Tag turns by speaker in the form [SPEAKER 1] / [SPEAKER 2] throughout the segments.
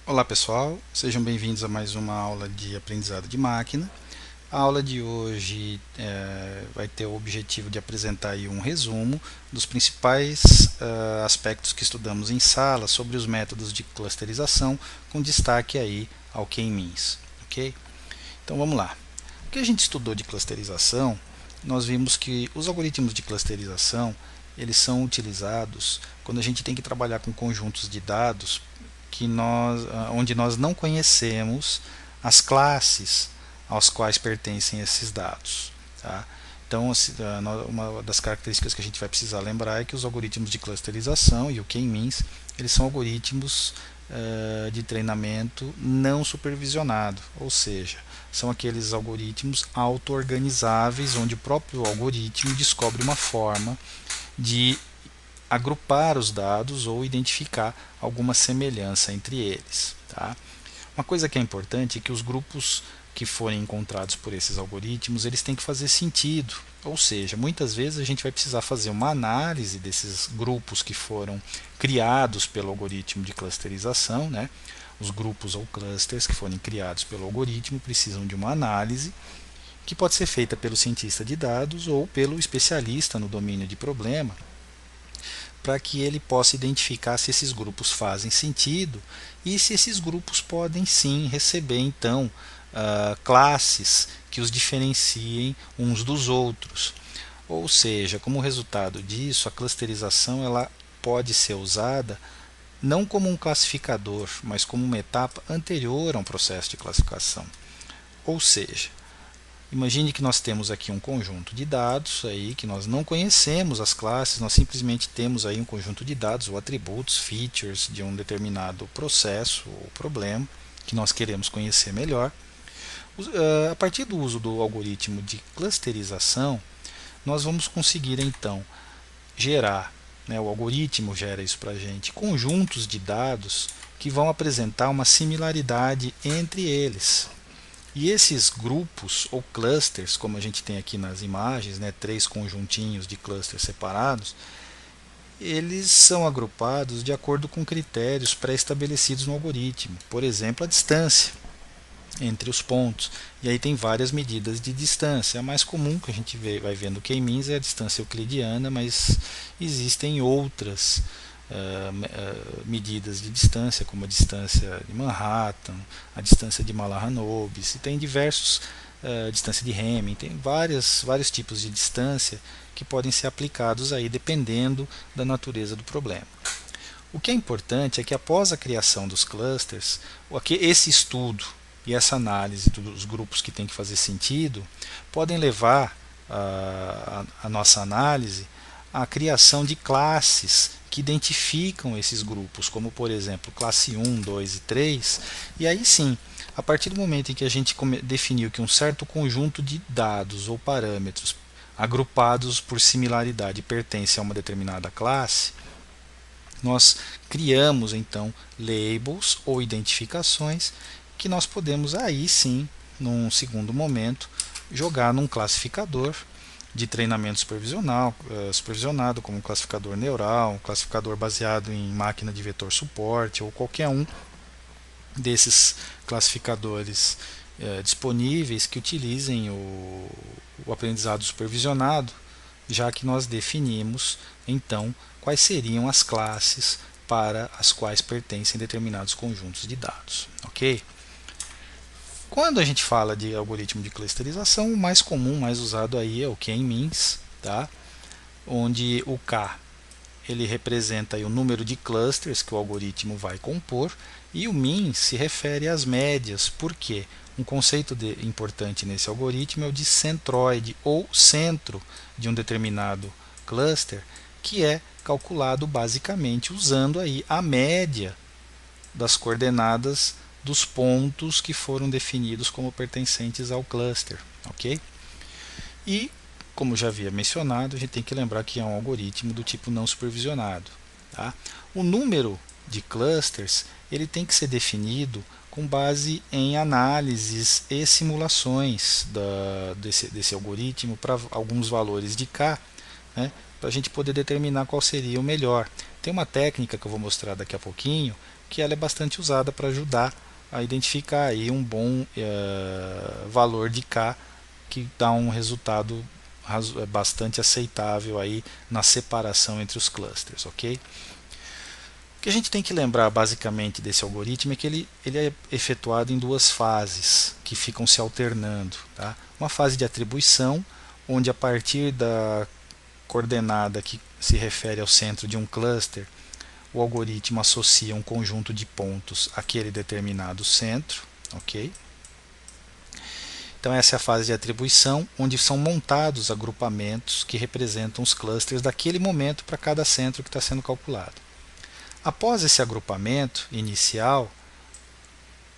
[SPEAKER 1] Olá pessoal, sejam bem-vindos a mais uma aula de aprendizado de máquina. A aula de hoje vai ter o objetivo de apresentar aí um resumo dos principais aspectos que estudamos em sala sobre os métodos de clusterização, com destaque aí ao K-means, ok? Então vamos lá. O que a gente estudou de clusterização, nós vimos que os algoritmos de clusterização eles são utilizados quando a gente tem que trabalhar com conjuntos de dados onde nós não conhecemos as classes aos quais pertencem esses dados. Tá? Então, uma das características que a gente vai precisar lembrar é que os algoritmos de clusterização e o K-means, eles são algoritmos de treinamento não supervisionado, ou seja, são aqueles algoritmos auto-organizáveis, onde o próprio algoritmo descobre uma forma de agrupar os dados ou identificar alguma semelhança entre eles. Tá? Uma coisa que é importante é que os grupos que forem encontrados por esses algoritmos, eles têm que fazer sentido. Ou seja, muitas vezes a gente vai precisar fazer uma análise desses grupos que foram criados pelo algoritmo de clusterização, né? Os grupos ou clusters que forem criados pelo algoritmo precisam de uma análise que pode ser feita pelo cientista de dados ou pelo especialista no domínio de problema, para que ele possa identificar se esses grupos fazem sentido e se esses grupos podem sim receber então classes que os diferenciem uns dos outros. Ou seja, como resultado disso, a clusterização ela pode ser usada não como um classificador, mas como uma etapa anterior a um processo de classificação. Ou seja, imagine que nós temos aqui um conjunto de dados aí que nós não conhecemos as classes, nós simplesmente temos aí um conjunto de dados ou atributos, features de um determinado processo ou problema que nós queremos conhecer melhor. A partir do uso do algoritmo de clusterização, nós vamos conseguir então gerar, né, o algoritmo gera isso para a gente, conjuntos de dados que vão apresentar uma similaridade entre eles. E esses grupos ou clusters, como a gente tem aqui nas imagens, né, três conjuntinhos de clusters separados, eles são agrupados de acordo com critérios pré-estabelecidos no algoritmo. Por exemplo, a distância entre os pontos. E aí tem várias medidas de distância. A mais comum que a gente vai vendo no K-means é a distância euclidiana, mas existem outras medidas de distância, como a distância de Manhattan, a distância de Mahalanobis, e tem diversos distância de Hamming, tem vários tipos de distância que podem ser aplicados aí dependendo da natureza do problema. O que é importante é que após a criação dos clusters, esse estudo e essa análise dos grupos que tem que fazer sentido podem levar a nossa análise à criação de classes que identificam esses grupos, como por exemplo classe 1, 2 e 3, e aí sim, a partir do momento em que a gente definiu que um certo conjunto de dados ou parâmetros agrupados por similaridade pertence a uma determinada classe, nós criamos então labels ou identificações que nós podemos aí sim, num segundo momento, jogar num classificador de treinamento supervisionado, como um classificador neural, um classificador baseado em máquina de vetor suporte ou qualquer um desses classificadores disponíveis que utilizem o aprendizado supervisionado, já que nós definimos então quais seriam as classes para as quais pertencem determinados conjuntos de dados, ok? Quando a gente fala de algoritmo de clusterização, o mais comum, mais usado aí é o K-means, tá? Onde o K ele representa aí o número de clusters que o algoritmo vai compor e o mean se refere às médias. Por quê? Um conceito importante nesse algoritmo é o de centroide ou centro de um determinado cluster, que é calculado basicamente usando aí a média das coordenadas dos pontos que foram definidos como pertencentes ao cluster, ok? E, como já havia mencionado, a gente tem que lembrar que é um algoritmo do tipo não supervisionado. Tá? O número de clusters ele tem que ser definido com base em análises e simulações desse algoritmo para alguns valores de K, né, para a gente poder determinar qual seria o melhor. Tem uma técnica que eu vou mostrar daqui a pouquinho que ela é bastante usada para ajudar a identificar aí um bom valor de K, que dá um resultado bastante aceitável aí na separação entre os clusters, ok? O que a gente tem que lembrar basicamente desse algoritmo é que ele é efetuado em duas fases que ficam se alternando, tá? Uma fase de atribuição, onde a partir da coordenada que se refere ao centro de um cluster, o algoritmo associa um conjunto de pontos àquele determinado centro, ok? Então essa é a fase de atribuição, onde são montados agrupamentos que representam os clusters daquele momento para cada centro que está sendo calculado. Após esse agrupamento inicial,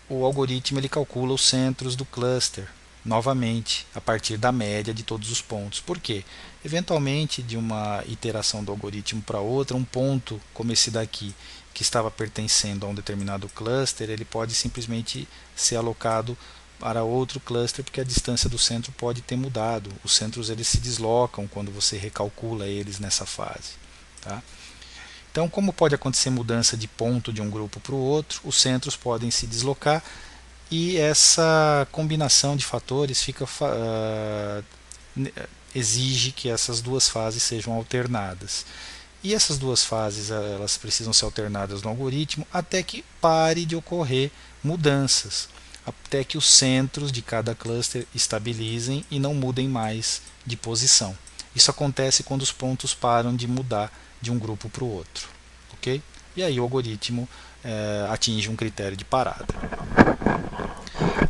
[SPEAKER 1] o algoritmo ele calcula os centros do cluster novamente, a partir da média de todos os pontos. Por quê? Eventualmente, de uma iteração do algoritmo para outra, um ponto como esse daqui, que estava pertencendo a um determinado cluster, ele pode simplesmente ser alocado para outro cluster, porque a distância do centro pode ter mudado. Os centros eles se deslocam quando você recalcula eles nessa fase, tá? Então, como pode acontecer mudança de ponto de um grupo para o outro, os centros podem se deslocar e essa combinação de fatores exige que essas duas fases sejam alternadas. E essas duas fases elas precisam ser alternadas no algoritmo até que pare de ocorrer mudanças, até que os centros de cada cluster estabilizem e não mudem mais de posição. Isso acontece quando os pontos param de mudar de um grupo para o outro, ok? E aí o algoritmo atinge um critério de parada.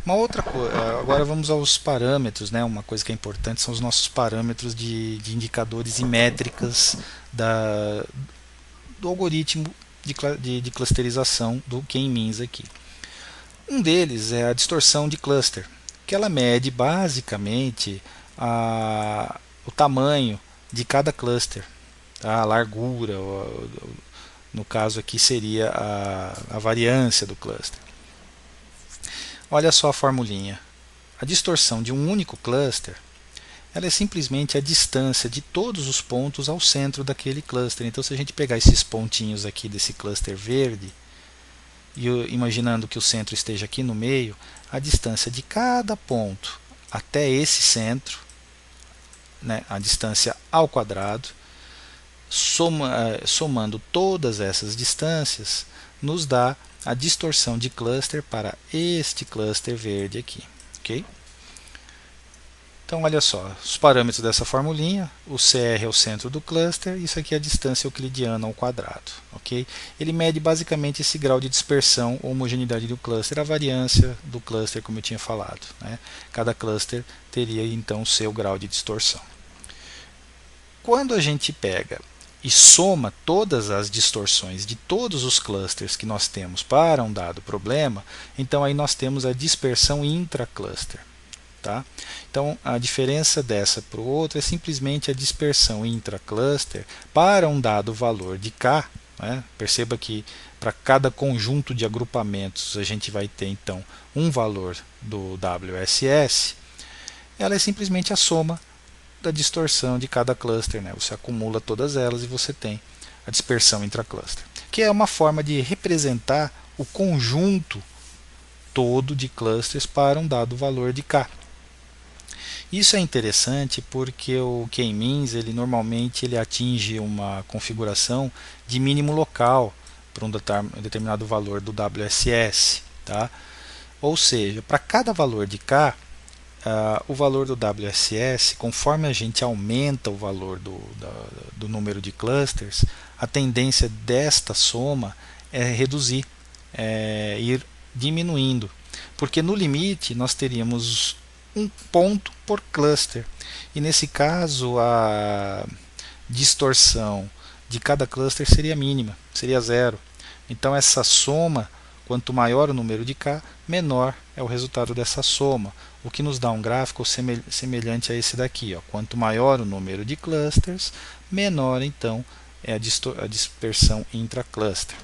[SPEAKER 1] Uma outra coisa, agora vamos aos parâmetros, né? Uma coisa que é importante são os nossos parâmetros de indicadores e métricas do algoritmo de clusterização do K-means aqui. Um deles é a distorção de cluster, que ela mede basicamente o tamanho de cada cluster, a largura, no caso aqui seria a variância do cluster. Olha só a formulinha. A distorção de um único cluster, ela é simplesmente a distância de todos os pontos ao centro daquele cluster. Então, se a gente pegar esses pontinhos aqui desse cluster verde, e imaginando que o centro esteja aqui no meio, a distância de cada ponto até esse centro, né, a distância ao quadrado, somando todas essas distâncias, nos dá a distorção de cluster para este cluster verde aqui, ok? Então olha só, os parâmetros dessa formulinha, o CR é o centro do cluster, isso aqui é a distância euclidiana ao quadrado, ok? Ele mede basicamente esse grau de dispersão ou homogeneidade do cluster, a variância do cluster, como eu tinha falado, né? Cada cluster teria então o seu grau de distorção. Quando a gente pega e soma todas as distorções de todos os clusters que nós temos para um dado problema, então aí nós temos a dispersão intracluster. Tá? Então a diferença dessa para o outro é simplesmente a dispersão intracluster para um dado valor de K. Né? Perceba que para cada conjunto de agrupamentos a gente vai ter então um valor do WSS. Ela é simplesmente a soma da distorção de cada cluster, né? Você acumula todas elas e você tem a dispersão intracluster, que é uma forma de representar o conjunto todo de clusters para um dado valor de K. Isso é interessante porque o K-means normalmente atinge uma configuração de mínimo local para um determinado valor do WSS, tá? Ou seja, para cada valor de K, o valor do WSS, conforme a gente aumenta o valor do número de clusters, a tendência desta soma é reduzir, ir diminuindo, porque no limite nós teríamos um ponto por cluster, e nesse caso a distorção de cada cluster seria mínima, seria zero. Então essa soma, quanto maior o número de K, menor é o resultado dessa soma, o que nos dá um gráfico semelhante a esse daqui. Ó. Quanto maior o número de clusters, menor então é a dispersão intracluster.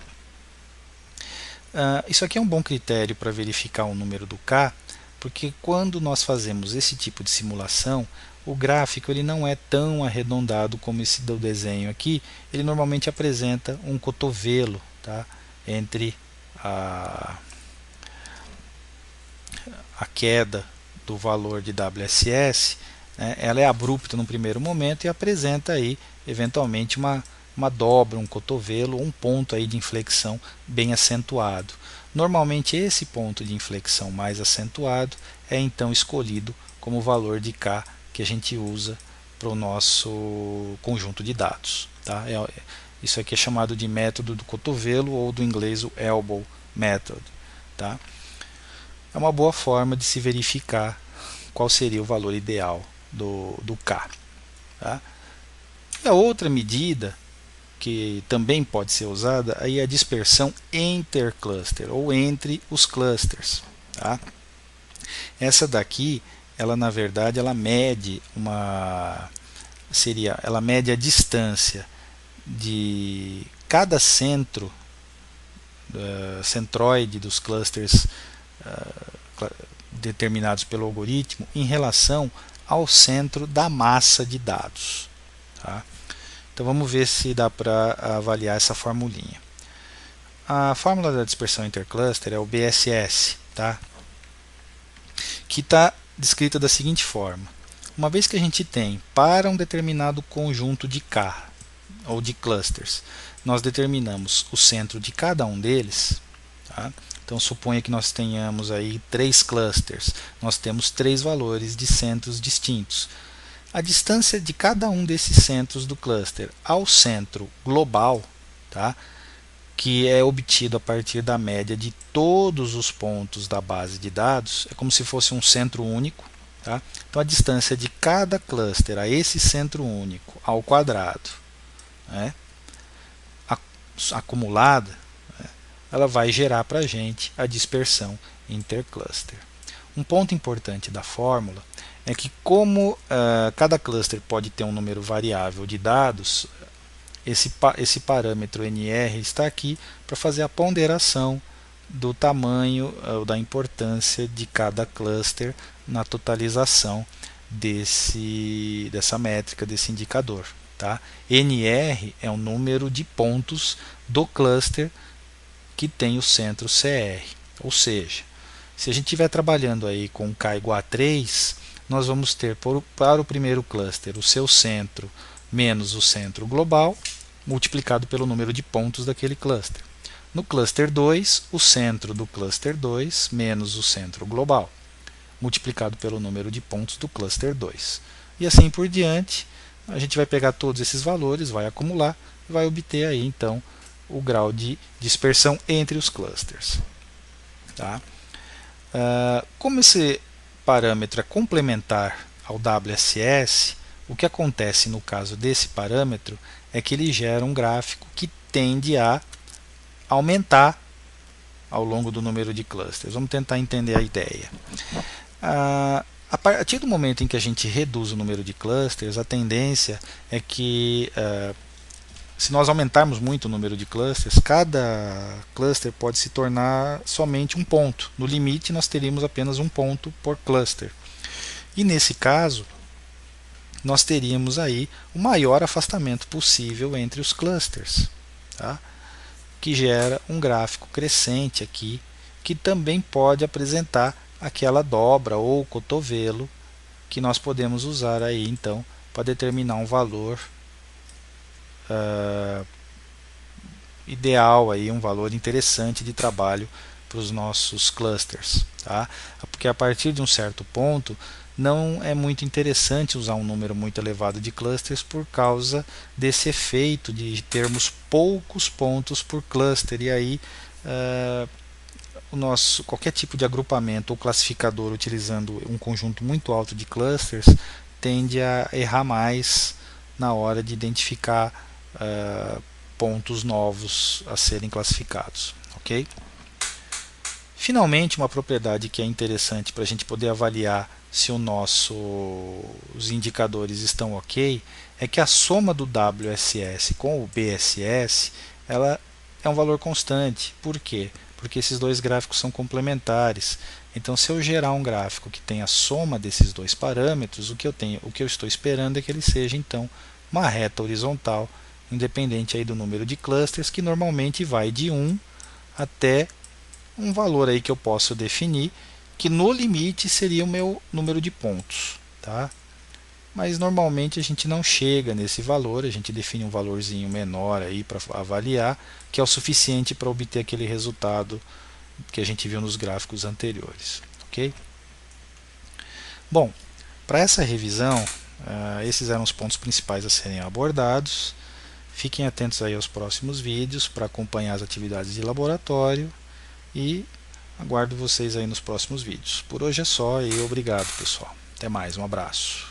[SPEAKER 1] Isso aqui é um bom critério para verificar o número do K, porque quando nós fazemos esse tipo de simulação, o gráfico ele não é tão arredondado como esse do desenho aqui. Ele normalmente apresenta um cotovelo, tá, entre a queda do valor de WSS, né, ela é abrupta no primeiro momento e apresenta aí eventualmente uma dobra, um cotovelo, um ponto aí de inflexão bem acentuado. Normalmente esse ponto de inflexão mais acentuado é então escolhido como o valor de K que a gente usa para o nosso conjunto de dados. Tá? Isso aqui é chamado de método do cotovelo ou do inglês o elbow method. Tá? É uma boa forma de se verificar qual seria o valor ideal do K. Tá? E a outra medida que também pode ser usada aí é a dispersão intercluster ou entre os clusters. Tá? Essa daqui, ela na verdade, ela mede ela mede a distância de cada centro centroide dos clusters determinados pelo algoritmo em relação ao centro da massa de dados. Tá? Então vamos ver se dá para avaliar essa formulinha. A fórmula da dispersão intercluster é o BSS, tá? Que está descrita da seguinte forma. Uma vez que a gente tem para um determinado conjunto de K ou de clusters, nós determinamos o centro de cada um deles. Tá? Então suponha que nós tenhamos aí 3 clusters, nós temos 3 valores de centros distintos. A distância de cada um desses centros do cluster ao centro global, tá? Que é obtido a partir da média de todos os pontos da base de dados, é como se fosse um centro único. Tá? Então a distância de cada cluster a esse centro único ao quadrado, né, acumulada, né, ela vai gerar para a gente a dispersão intercluster. Um ponto importante da fórmula é que como cada cluster pode ter um número variável de dados, esse parâmetro NR está aqui para fazer a ponderação do tamanho ou da importância de cada cluster na totalização dessa métrica, desse indicador. Tá? NR é o número de pontos do cluster que tem o centro CR. Ou seja, se a gente estiver trabalhando aí com K igual a 3, nós vamos ter para o primeiro cluster o seu centro menos o centro global, multiplicado pelo número de pontos daquele cluster. No cluster 2, o centro do cluster 2 menos o centro global, multiplicado pelo número de pontos do cluster 2. E assim por diante, a gente vai pegar todos esses valores, vai acumular e vai obter aí então o grau de dispersão entre os clusters. Tá? Como esse parâmetro é complementar ao WSS, o que acontece no caso desse parâmetro é que ele gera um gráfico que tende a aumentar ao longo do número de clusters. Vamos tentar entender a ideia. A partir do momento em que a gente reduz o número de clusters, a tendência é que se nós aumentarmos muito o número de clusters, cada cluster pode se tornar somente um ponto. No limite, nós teríamos apenas um ponto por cluster. E nesse caso, nós teríamos aí o maior afastamento possível entre os clusters, tá? Que gera um gráfico crescente aqui, que também pode apresentar aquela dobra ou cotovelo que nós podemos usar aí então para determinar um valor ideal, aí, um valor interessante de trabalho para os nossos clusters. Tá? Porque a partir de um certo ponto não é muito interessante usar um número muito elevado de clusters por causa desse efeito de termos poucos pontos por cluster, e aí qualquer tipo de agrupamento ou classificador utilizando um conjunto muito alto de clusters tende a errar mais na hora de identificar pontos novos a serem classificados. Ok? Finalmente, uma propriedade que é interessante para a gente poder avaliar se os indicadores estão ok é que a soma do WSS com o BSS ela é um valor constante. Por quê? Porque esses dois gráficos são complementares. Então, se eu gerar um gráfico que tem a soma desses dois parâmetros, o que eu estou esperando é que ele seja então uma reta horizontal, independente aí do número de clusters, que normalmente vai de 1 até um valor aí que eu posso definir, que no limite seria o meu número de pontos, tá? Mas normalmente a gente não chega nesse valor, a gente define um valorzinho menor aí para avaliar, que é o suficiente para obter aquele resultado que a gente viu nos gráficos anteriores, ok? Bom, para essa revisão, esses eram os pontos principais a serem abordados. Fiquem atentos aí aos próximos vídeos para acompanhar as atividades de laboratório e aguardo vocês aí nos próximos vídeos. Por hoje é só e obrigado, pessoal. Até mais, um abraço.